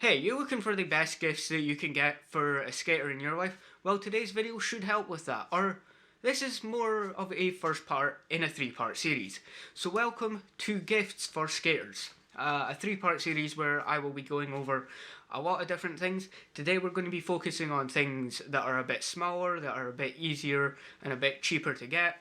Hey, you looking for the best gifts that you can get for a skater in your life? Well, today's video should help with that. Or this is more of a first part in a three-part series. So welcome to Gifts for Skaters, a three-part series where I will be going over a lot of different things. Today we're going to be focusing on things that are a bit smaller, that are a bit easier and a bit cheaper to get.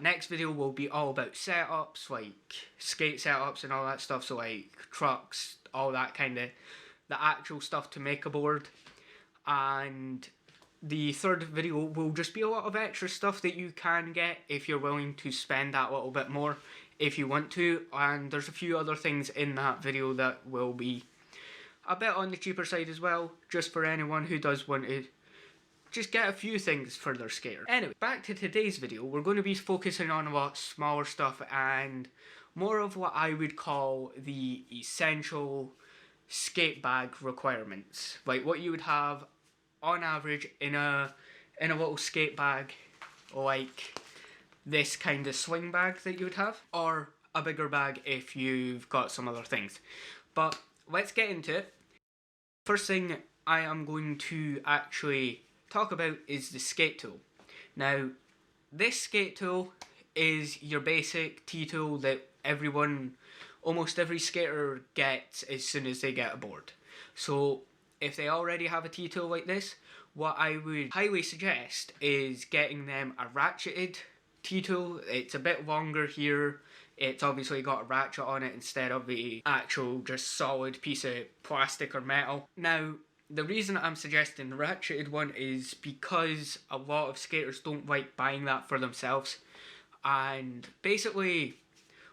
Next video will be all about setups, like skate setups and all that stuff, so like trucks, all that kind of, the actual stuff to make a board. And the third video will just be a lot of extra stuff that you can get if you're willing to spend that little bit more if you want to. And there's a few other things in that video that will be a bit on the cheaper side as well, just for anyone who does want to just get a few things for their skater. Anyway, back to today's video. We're going to be focusing on a lot smaller stuff and more of what I would call the essential skate bag requirements, like what you would have on average in a little skate bag, like this kind of swing bag that you would have, or a bigger bag if you've got some other things. But let's get into it. First thing I am going to actually talk about is the skate tool. Now, this skate tool is your basic T-tool that almost every skater gets as soon as they get a board. So if they already have a T-tool like this, what I would highly suggest is getting them a ratcheted T-tool. It's a bit longer here. It's obviously got a ratchet on it instead of the actual just solid piece of plastic or metal. Now, the reason I'm suggesting the ratcheted one is because a lot of skaters don't like buying that for themselves. And basically,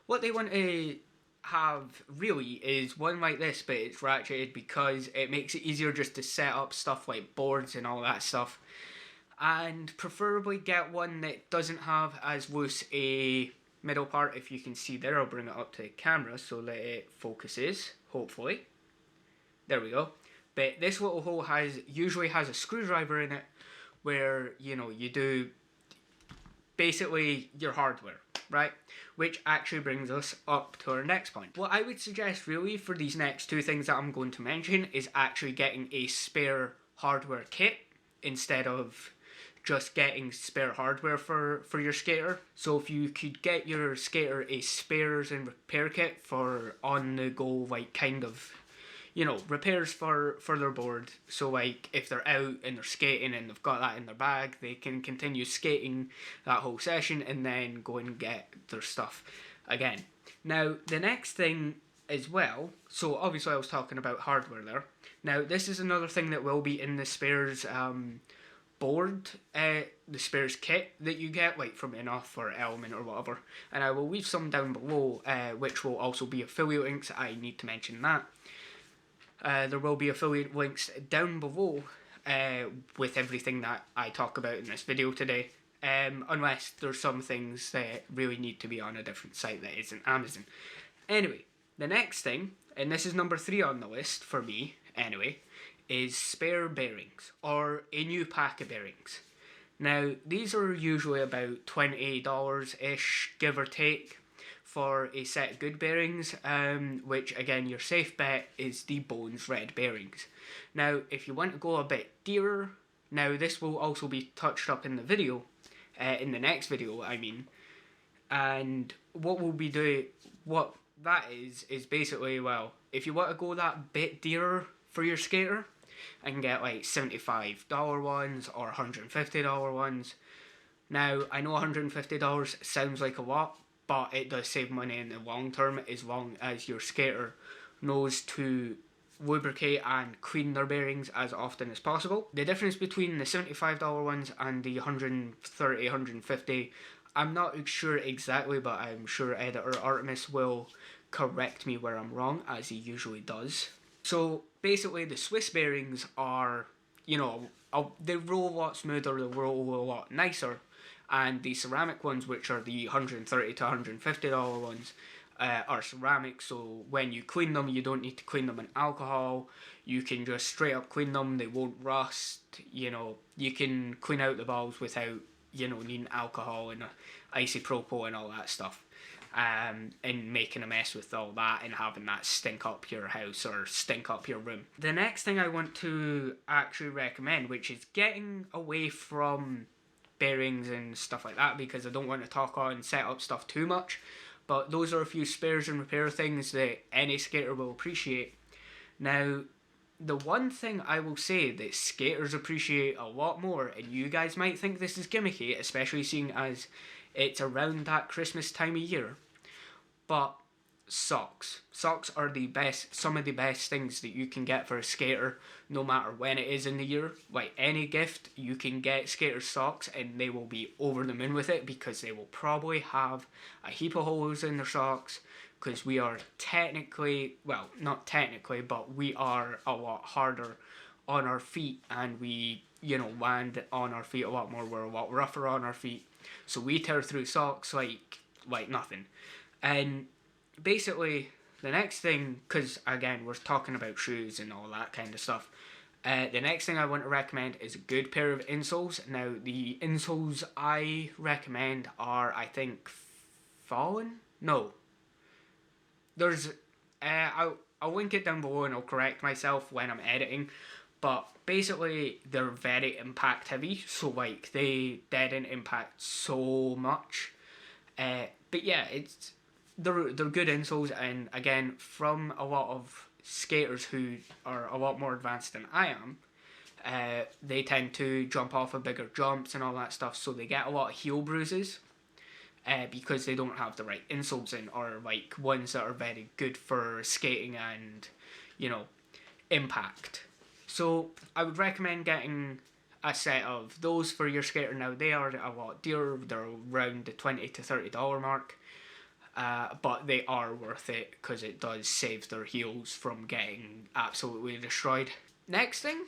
what they want to have really is one like this, but it's ratcheted because it makes it easier just to set up stuff like boards and all that stuff. And preferably get one that doesn't have as loose a middle part. If you can see there, I'll bring it up to the camera so that it focuses, hopefully. There we go. But this little hole usually has a screwdriver in it where, you do basically your hardware, right? Which actually brings us up to our next point. What I would suggest really for these next two things that I'm going to mention is actually getting a spare hardware kit instead of just getting spare hardware for your skater. So if you could get your skater a spares and repair kit for on the go, like kind of, repairs for their board. So like if they're out and they're skating and they've got that in their bag, they can continue skating that whole session and then go and get their stuff again. Now the next thing as well, so obviously I was talking about hardware there. Now this is another thing that will be in the spares board, the spares kit that you get, like from Enough or Element or whatever. And I will leave some down below, which will also be affiliate links. I need to mention that. There will be affiliate links down below with everything that I talk about in this video today, unless there's some things that really need to be on a different site that isn't Amazon. Anyway, the next thing, and this is number 3 on the list for me anyway, is spare bearings, or a new pack of bearings. Now, these are usually about $20-ish, give or take, for a set of good bearings, which again, your safe bet is the Bones red bearings. Now, if you want to go a bit dearer, now this will also be touched up in the video, in the next video I mean, and what we'll be doing, what that is basically, well, if you want to go that bit dearer for your skater, and get like $75 ones or $150 ones. Now, I know $150 sounds like a lot, but it does save money in the long term as long as your skater knows to lubricate and clean their bearings as often as possible. The difference between the $75 ones and the $130, $150, I'm not sure exactly, but I'm sure editor Artemis will correct me where I'm wrong, as he usually does. So basically the Swiss bearings are, they roll a lot smoother, they roll a lot nicer, and the ceramic ones, which are the $130 to $150 ones, are ceramic, so when you clean them, you don't need to clean them in alcohol. You can just straight up clean them, they won't rust, you can clean out the balls without, needing alcohol and isopropyl and all that stuff. and making a mess with all that and having that stink up your house or stink up your room. The next thing I want to actually recommend, which is getting away from bearings and stuff like that, because I don't want to talk on set up stuff too much, but those are a few spares and repair things that any skater will appreciate. Now, the one thing I will say that skaters appreciate a lot more, and you guys might think this is gimmicky, especially seeing as it's around that Christmas time of year, but socks. Socks are the best, some of the best things that you can get for a skater, no matter when it is in the year. Like any gift, you can get skaters socks and they will be over the moon with it, because they will probably have a heap of holes in their socks, because we are technically, well, not technically, but we are a lot harder on our feet, and we, land on our feet a lot more. We're a lot rougher on our feet, so we tear through socks like nothing. And basically, the next thing, because again, we're talking about shoes and all that kind of stuff, the next thing I want to recommend is a good pair of insoles. Now, the insoles I recommend are, I think, Fallen? No. There's, I'll link it down below and I'll correct myself when I'm editing, but basically they're very impact heavy, so like they deaden impact so much. But yeah, they're good insoles, and again, from a lot of skaters who are a lot more advanced than I am, they tend to jump off of bigger jumps and all that stuff, so they get a lot of heel bruises. Because they don't have the right insoles in, or like ones that are very good for skating and, impact. So I would recommend getting a set of those for your skater. Now, they are a lot dearer, they're around the $20 to $30 mark, but they are worth it because it does save their heels from getting absolutely destroyed. Next thing,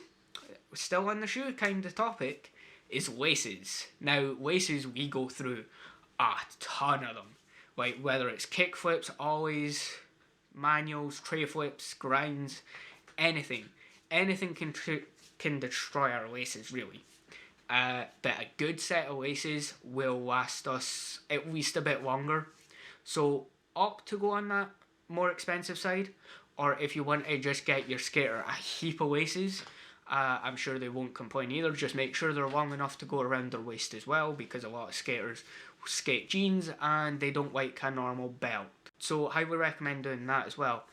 still on the shoe kind of topic, is laces. Now, laces, we go through a ton of them, like whether it's kick flips, ollies, manuals, tray flips, grinds, anything can destroy our laces, really. But a good set of laces will last us at least a bit longer, so opt to go on that more expensive side, or if you want to just get your skater a heap of laces, I'm sure they won't complain either. Just make sure they're long enough to go around their waist as well, because a lot of skaters skate jeans and they don't like a normal belt. So I would recommend doing that as well.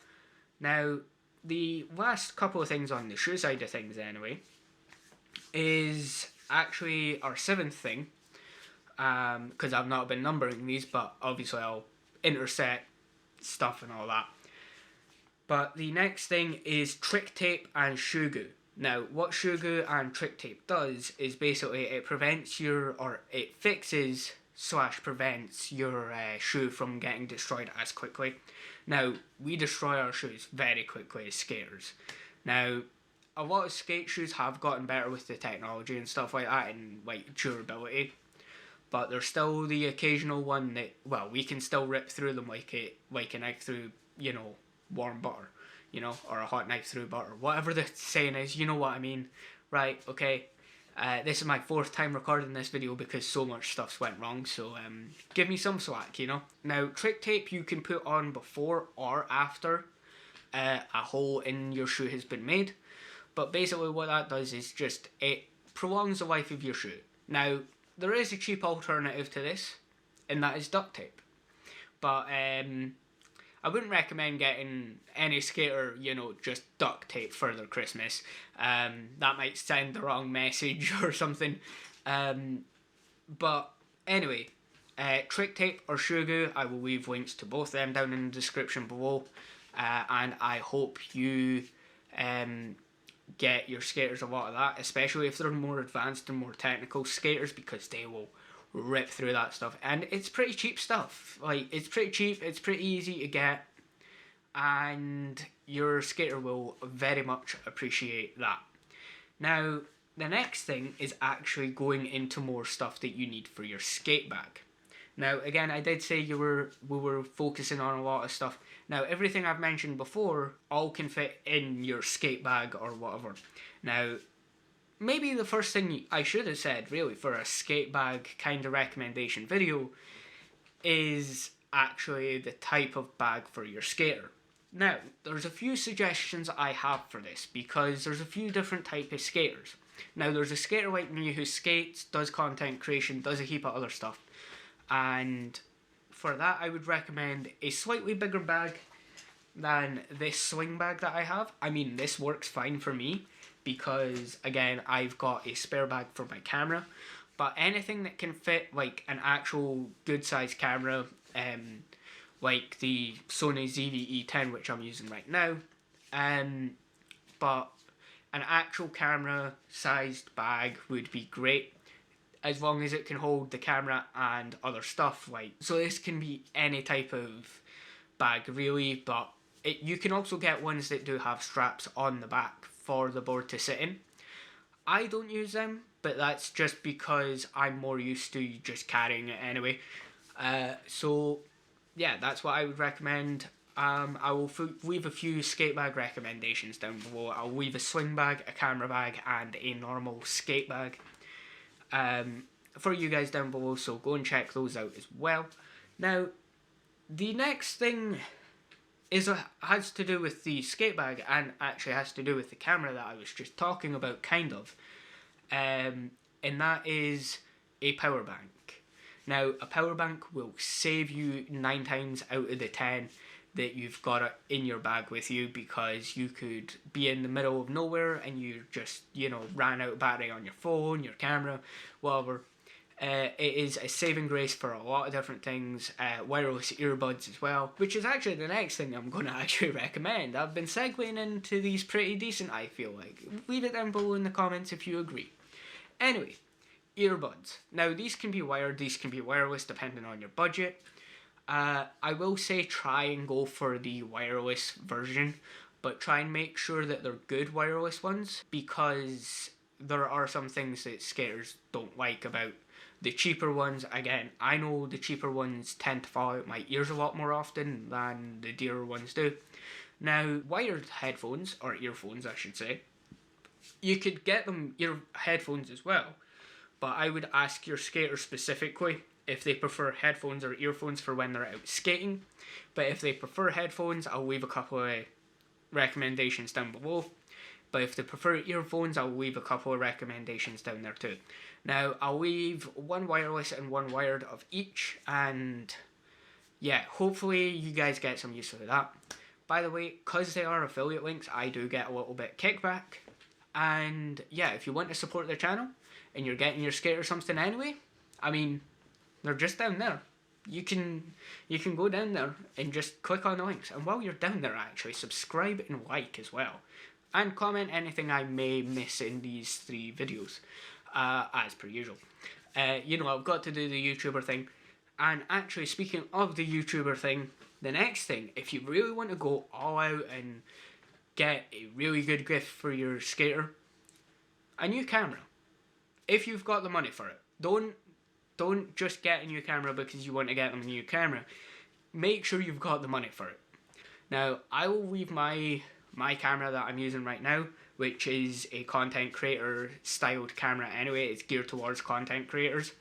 Now, the last couple of things on the shoe side of things anyway, is actually our seventh thing, because I've not been numbering these, but obviously I'll intersect stuff and all that. But the next thing is trick tape and shoe glue. Now, what shoe glue and trick tape does is basically it fixes / prevents your shoe from getting destroyed as quickly. Now, we destroy our shoes very quickly as skaters. Now, a lot of skate shoes have gotten better with the technology and stuff like that, and like durability, but there's still the occasional one that, well, we can still rip through them like a knife through, warm butter, or a hot knife through butter, whatever the saying is, you know what I mean, right? Okay. This is my 4th time recording this video because so much stuff's went wrong, so give me some slack, Now, trick tape you can put on before or after a hole in your shoe has been made, but basically what that does is just, it prolongs the life of your shoe. Now, there is a cheap alternative to this, and that is duct tape, but I wouldn't recommend getting any skater, just duct tape for their Christmas. That might send the wrong message or something. But anyway, trick tape or shoe glue, I will leave links to both them down in the description below. And I hope you get your skaters a lot of that, especially if they're more advanced and more technical skaters, because they will rip through that stuff, and it's pretty cheap stuff. Like, it's pretty cheap, it's pretty easy to get, and your skater will very much appreciate that. Now, the next thing is actually going into more stuff that you need for your skate bag. Now, again, I did say we were focusing on a lot of stuff. Now, everything I've mentioned before all can fit in your skate bag or whatever. Now, maybe the first thing I should have said, really, for a skate bag kind of recommendation video is actually the type of bag for your skater. Now, there's a few suggestions I have for this because there's a few different type of skaters. Now, there's a skater like me who skates, does content creation, does a heap of other stuff, and for that I would recommend a slightly bigger bag than this swing bag that I have. I mean, this works fine for me because, again, I've got a spare bag for my camera, but anything that can fit like an actual good sized camera, like the Sony ZV-E10 which I'm using right now, but an actual camera sized bag would be great as long as it can hold the camera and other stuff. Like, so this can be any type of bag really, but you can also get ones that do have straps on the back for the board to sit in. I don't use them, but that's just because I'm more used to just carrying it anyway. So yeah, that's what I would recommend. I will leave a few skate bag recommendations down below. I'll leave a swing bag, a camera bag, and a normal skate bag for you guys down below, so go and check those out as well. Now, the next thing has to do with the skate bag, and actually has to do with the camera that I was just talking about, kind of. And that is a power bank. Now, a power bank will save you 9 times out of the 10 that you've got it in your bag with you, because you could be in the middle of nowhere and you just, ran out of battery on your phone, your camera, whatever. It is a saving grace for a lot of different things, wireless earbuds as well, which is actually the next thing I'm going to actually recommend. I've been segueing into these pretty decent, I feel like. Leave it down below in the comments if you agree. Anyway, earbuds. Now, these can be wired, these can be wireless, depending on your budget. I will say try and go for the wireless version, but try and make sure that they're good wireless ones, because there are some things that skaters don't like about the cheaper ones. Again, I know the cheaper ones tend to fall out my ears a lot more often than the dearer ones do. Now, wired headphones, or earphones I should say, you could get them headphones as well, but I would ask your skater specifically if they prefer headphones or earphones for when they're out skating. But if they prefer headphones, I'll leave a couple of recommendations down below. But if they prefer earphones, I'll leave a couple of recommendations down there too. Now, I'll leave one wireless and one wired of each, and yeah, hopefully you guys get some use out of that. By the way, because they are affiliate links, I do get a little bit kickback. And yeah, if you want to support the channel and you're getting your skate or something anyway, I mean, they're just down there. You can go down there and just click on the links. And while you're down there, actually, subscribe and like as well. And comment anything I may miss in these 3 videos, as per usual. I've got to do the YouTuber thing. And actually, speaking of the YouTuber thing, the next thing, if you really want to go all out and get a really good gift for your skater, a new camera. If you've got the money for it. Don't just get a new camera because you want to get them a new camera. Make sure you've got the money for it. Now, I will leave my camera that I'm using right now, which is a content creator styled camera anyway. It's geared towards content creators.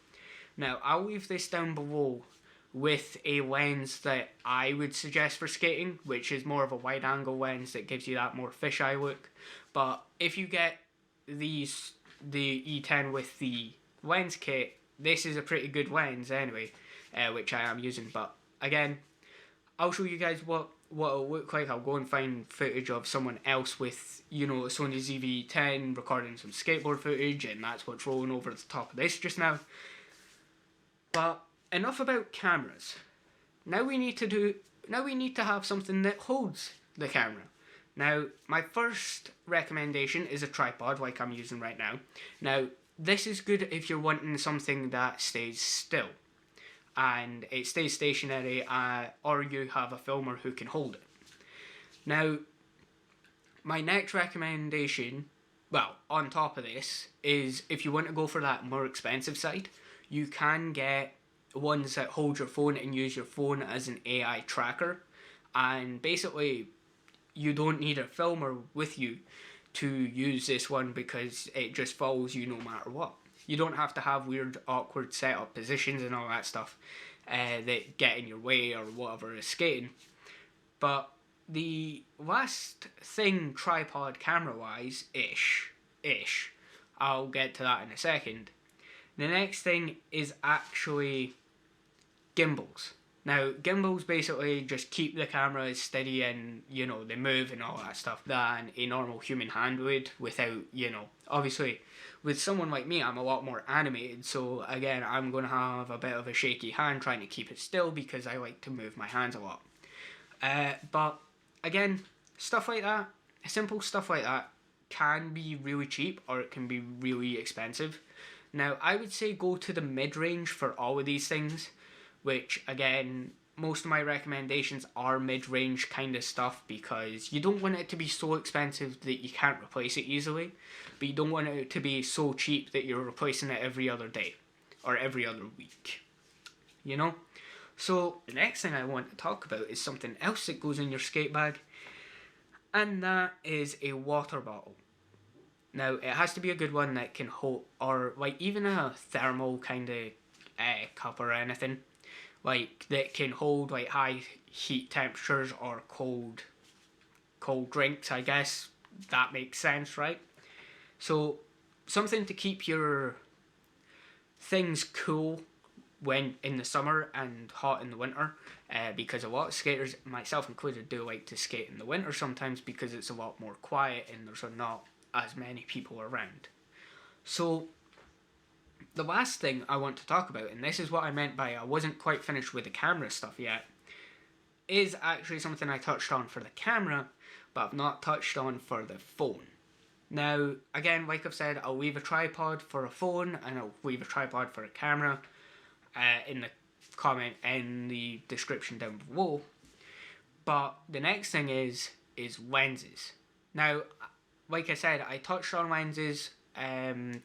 Now, I'll leave this down below with a lens that I would suggest for skating, which is more of a wide angle lens that gives you that more fisheye look. But if you get the E10 with the lens kit, this is a pretty good lens anyway, which I am using. But again, I'll show you guys what it'll look like. I'll go and find footage of someone else with, a Sony ZV-10 recording some skateboard footage, and that's what's rolling over the top of this just now. But enough about cameras. Now we need to have something that holds the camera. Now, my first recommendation is a tripod like I'm using right now. Now, this is good if you're wanting something that stays still and it stays stationary, or you have a filmer who can hold it. Now, my next recommendation, well, on top of this, is if you want to go for that more expensive side, you can get ones that hold your phone and use your phone as an AI tracker. And basically, you don't need a filmer with you to use this one because it just follows you no matter what. You don't have to have weird, awkward setup positions and all that stuff. that get in your way or whatever is skating. But the last thing tripod camera wise ish, I'll get to that in a second. The next thing is actually gimbals. Now, gimbals basically just keep the camera steady and, they move and all that stuff than a normal human hand would without, obviously, with someone like me, I'm a lot more animated, so again, I'm going to have a bit of a shaky hand trying to keep it still because I like to move my hands a lot. But, again, stuff like that, simple stuff like that, can be really cheap or it can be really expensive. Now, I would say go to the mid-range for all of these things, which, again, most of my recommendations are mid-range kind of stuff because you don't want it to be so expensive that you can't replace it easily, but you don't want it to be so cheap that you're replacing it every other day or every other week, So, the next thing I want to talk about is something else that goes in your skate bag, and that is a water bottle. Now, it has to be a good one that can hold, or like even a thermal kind of cup or anything, like that can hold like high heat temperatures or cold drinks, I guess that makes sense, right? So, something to keep your things cool when in the summer and hot in the winter, because a lot of skaters, myself included, do like to skate in the winter sometimes because it's a lot more quiet and there's not as many people around. So the last thing I want to talk about, and this is what I meant by I wasn't quite finished with the camera stuff yet, is actually something I touched on for the camera, but I've not touched on for the phone. Now, again, like I've said, I'll leave a tripod for a phone and I'll leave a tripod for a camera in the description down below. But the next thing is lenses. Now, like I said, I touched on lenses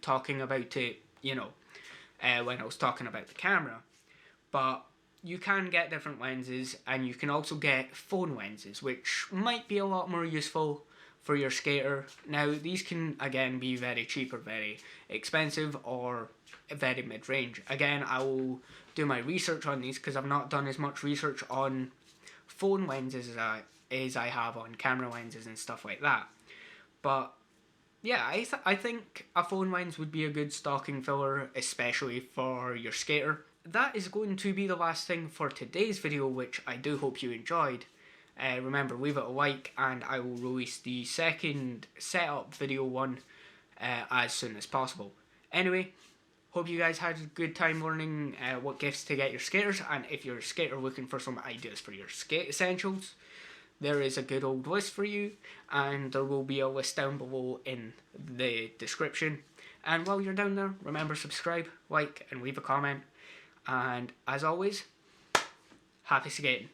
talking about it, when I was talking about the camera. But you can get different lenses and you can also get phone lenses, which might be a lot more useful for your skater. Now, these can, again, be very cheap or very expensive or very mid-range. Again, I will do my research on these because I've not done as much research on phone lenses as I have on camera lenses and stuff like that. But yeah, I think a phone lens would be a good stocking filler, especially for your skater. That is going to be the last thing for today's video, which I do hope you enjoyed. Remember, leave it a like and I will release the second setup video one as soon as possible. Anyway, hope you guys had a good time learning what gifts to get your skaters, and if you're a skater looking for some ideas for your skate essentials, there is a good old list for you, and there will be a list down below in the description. And while you're down there, remember, subscribe, like, and leave a comment. And as always, happy skating.